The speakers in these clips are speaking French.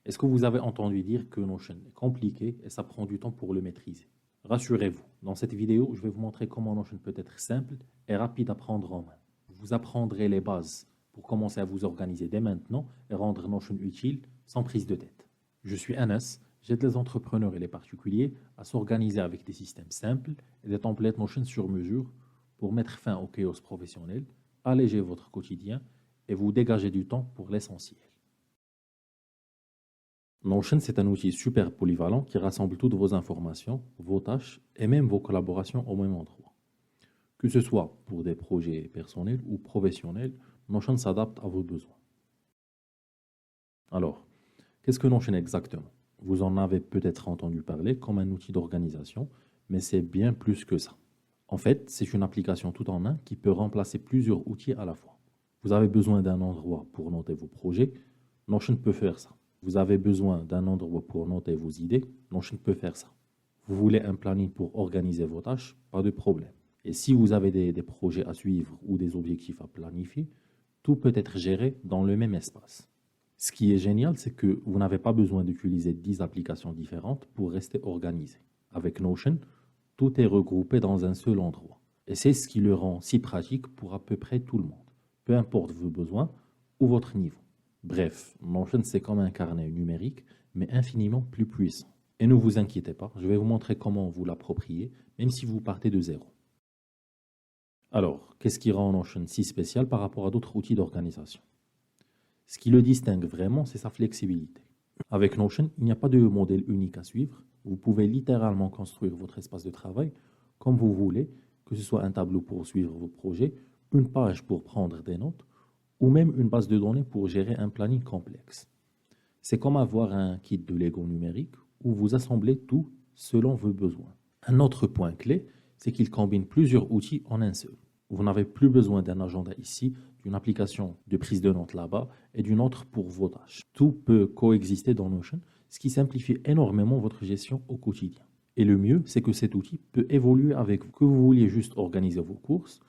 Est-ce que vous avez entendu dire que Notion est compliqué et ça prend du temps pour le maîtriser? Rassurez-vous, dans cette vidéo, je vais vous montrer comment Notion peut être simple et rapide à prendre en main. Vous apprendrez les bases pour commencer à vous organiser dès maintenant et rendre Notion utile sans prise de tête. Je suis Anas, j'aide les entrepreneurs et les particuliers à s'organiser avec des systèmes simples et des templates Notion sur mesure pour mettre fin au chaos professionnel, alléger votre quotidien et vous dégager du temps pour l'essentiel. Notion, c'est un outil super polyvalent qui rassemble toutes vos informations, vos tâches et même vos collaborations au même endroit. Que ce soit pour des projets personnels ou professionnels, Notion s'adapte à vos besoins. Alors, qu'est-ce que Notion exactement? Vous en avez peut-être entendu parler comme un outil d'organisation, mais c'est bien plus que ça. En fait, c'est une application tout en un qui peut remplacer plusieurs outils à la fois. Vous avez besoin d'un endroit pour noter vos projets, Notion peut faire ça. Vous avez besoin d'un endroit pour noter vos idées, Notion peut faire ça. Vous voulez un planning pour organiser vos tâches, pas de problème. Et si vous avez des projets à suivre ou des objectifs à planifier, tout peut être géré dans le même espace. Ce qui est génial, c'est que vous n'avez pas besoin d'utiliser 10 applications différentes pour rester organisé. Avec Notion, tout est regroupé dans un seul endroit. Et c'est ce qui le rend si pratique pour à peu près tout le monde, peu importe vos besoins ou votre niveau. Bref, Notion, c'est comme un carnet numérique, mais infiniment plus puissant. Et ne vous inquiétez pas, je vais vous montrer comment vous l'approprier, même si vous partez de zéro. Alors, qu'est-ce qui rend Notion si spécial par rapport à d'autres outils d'organisation? Ce qui le distingue vraiment, c'est sa flexibilité. Avec Notion, il n'y a pas de modèle unique à suivre. Vous pouvez littéralement construire votre espace de travail comme vous voulez, que ce soit un tableau pour suivre vos projets, une page pour prendre des notes, ou même une base de données pour gérer un planning complexe. C'est comme avoir un kit de Lego numérique où vous assemblez tout selon vos besoins. Un autre point clé, c'est qu'il combine plusieurs outils en un seul. Vous n'avez plus besoin d'un agenda ici, d'une application de prise de notes là-bas et d'une autre pour vos tâches. Tout peut coexister dans Notion, ce qui simplifie énormément votre gestion au quotidien. Et le mieux, c'est que cet outil peut évoluer avec vous, que vous vouliez juste organiser vos courses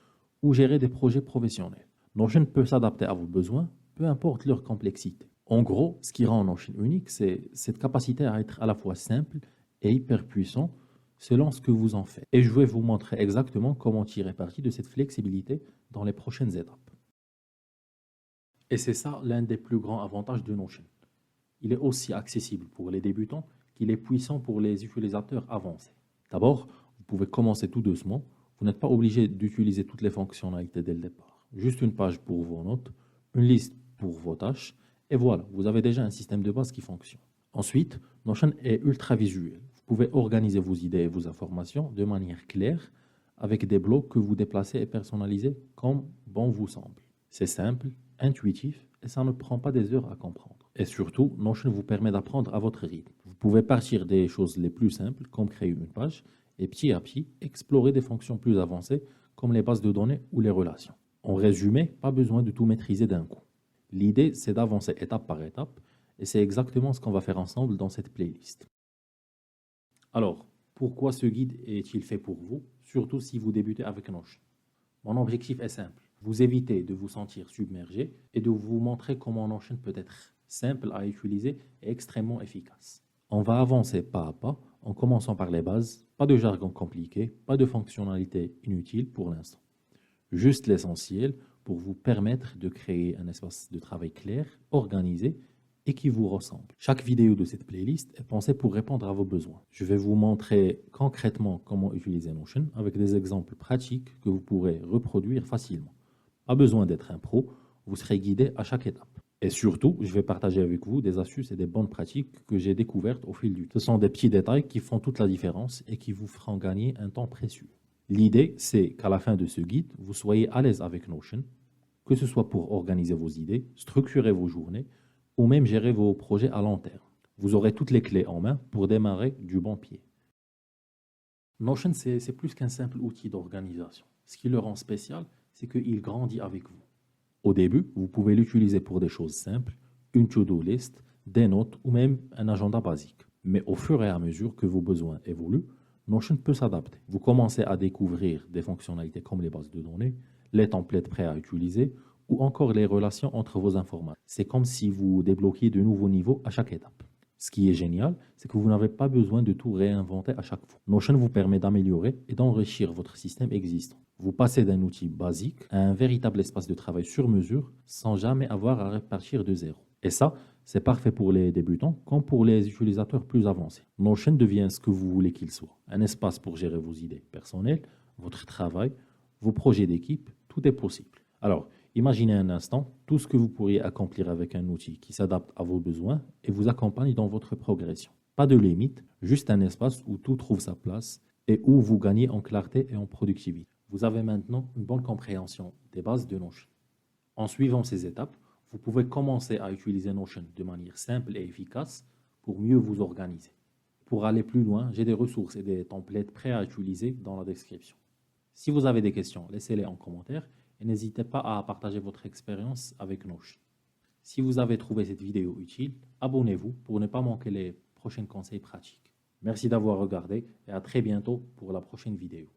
ou gérer des projets professionnels. Notion peut s'adapter à vos besoins, peu importe leur complexité. En gros, ce qui rend Notion unique, c'est cette capacité à être à la fois simple et hyper puissant selon ce que vous en faites. Et je vais vous montrer exactement comment tirer parti de cette flexibilité dans les prochaines étapes. Et c'est ça l'un des plus grands avantages de Notion. Il est aussi accessible pour les débutants qu'il est puissant pour les utilisateurs avancés. D'abord, vous pouvez commencer tout doucement. Vous n'êtes pas obligé d'utiliser toutes les fonctionnalités dès le départ. Juste une page pour vos notes, une liste pour vos tâches, et voilà, vous avez déjà un système de base qui fonctionne. Ensuite, Notion est ultra visuel. Vous pouvez organiser vos idées et vos informations de manière claire avec des blocs que vous déplacez et personnalisez comme bon vous semble. C'est simple, intuitif et ça ne prend pas des heures à comprendre. Et surtout, Notion vous permet d'apprendre à votre rythme. Vous pouvez partir des choses les plus simples, comme créer une page, et petit à petit, explorer des fonctions plus avancées, comme les bases de données ou les relations. En résumé, pas besoin de tout maîtriser d'un coup. L'idée, c'est d'avancer étape par étape, et c'est exactement ce qu'on va faire ensemble dans cette playlist. Alors, pourquoi ce guide est-il fait pour vous, surtout si vous débutez avec Notion? Mon objectif est simple, vous éviter de vous sentir submergé et de vous montrer comment Notion peut être simple à utiliser et extrêmement efficace. On va avancer pas à pas en commençant par les bases, pas de jargon compliqué, pas de fonctionnalités inutiles pour l'instant. Juste l'essentiel pour vous permettre de créer un espace de travail clair, organisé et qui vous ressemble. Chaque vidéo de cette playlist est pensée pour répondre à vos besoins. Je vais vous montrer concrètement comment utiliser Notion avec des exemples pratiques que vous pourrez reproduire facilement. Pas besoin d'être un pro, vous serez guidé à chaque étape. Et surtout, je vais partager avec vous des astuces et des bonnes pratiques que j'ai découvertes au fil du temps. Ce sont des petits détails qui font toute la différence et qui vous feront gagner un temps précieux. L'idée, c'est qu'à la fin de ce guide, vous soyez à l'aise avec Notion, que ce soit pour organiser vos idées, structurer vos journées ou même gérer vos projets à long terme. Vous aurez toutes les clés en main pour démarrer du bon pied. Notion, c'est plus qu'un simple outil d'organisation. Ce qui le rend spécial, c'est qu'il grandit avec vous. Au début, vous pouvez l'utiliser pour des choses simples, une to-do list, des notes ou même un agenda basique. Mais au fur et à mesure que vos besoins évoluent, Notion peut s'adapter. Vous commencez à découvrir des fonctionnalités comme les bases de données, les templates prêts à utiliser ou encore les relations entre vos informations. C'est comme si vous débloquiez de nouveaux niveaux à chaque étape. Ce qui est génial, c'est que vous n'avez pas besoin de tout réinventer à chaque fois. Notion vous permet d'améliorer et d'enrichir votre système existant. Vous passez d'un outil basique à un véritable espace de travail sur mesure sans jamais avoir à repartir de zéro. Et ça, c'est parfait pour les débutants comme pour les utilisateurs plus avancés. Notion devient ce que vous voulez qu'il soit. Un espace pour gérer vos idées personnelles, votre travail, vos projets d'équipe, tout est possible. Alors, imaginez un instant tout ce que vous pourriez accomplir avec un outil qui s'adapte à vos besoins et vous accompagne dans votre progression. Pas de limite, juste un espace où tout trouve sa place et où vous gagnez en clarté et en productivité. Vous avez maintenant une bonne compréhension des bases de Notion. En suivant ces étapes, vous pouvez commencer à utiliser Notion de manière simple et efficace pour mieux vous organiser. Pour aller plus loin, j'ai des ressources et des templates prêts à utiliser dans la description. Si vous avez des questions, laissez-les en commentaire et n'hésitez pas à partager votre expérience avec Notion. Si vous avez trouvé cette vidéo utile, abonnez-vous pour ne pas manquer les prochains conseils pratiques. Merci d'avoir regardé et à très bientôt pour la prochaine vidéo.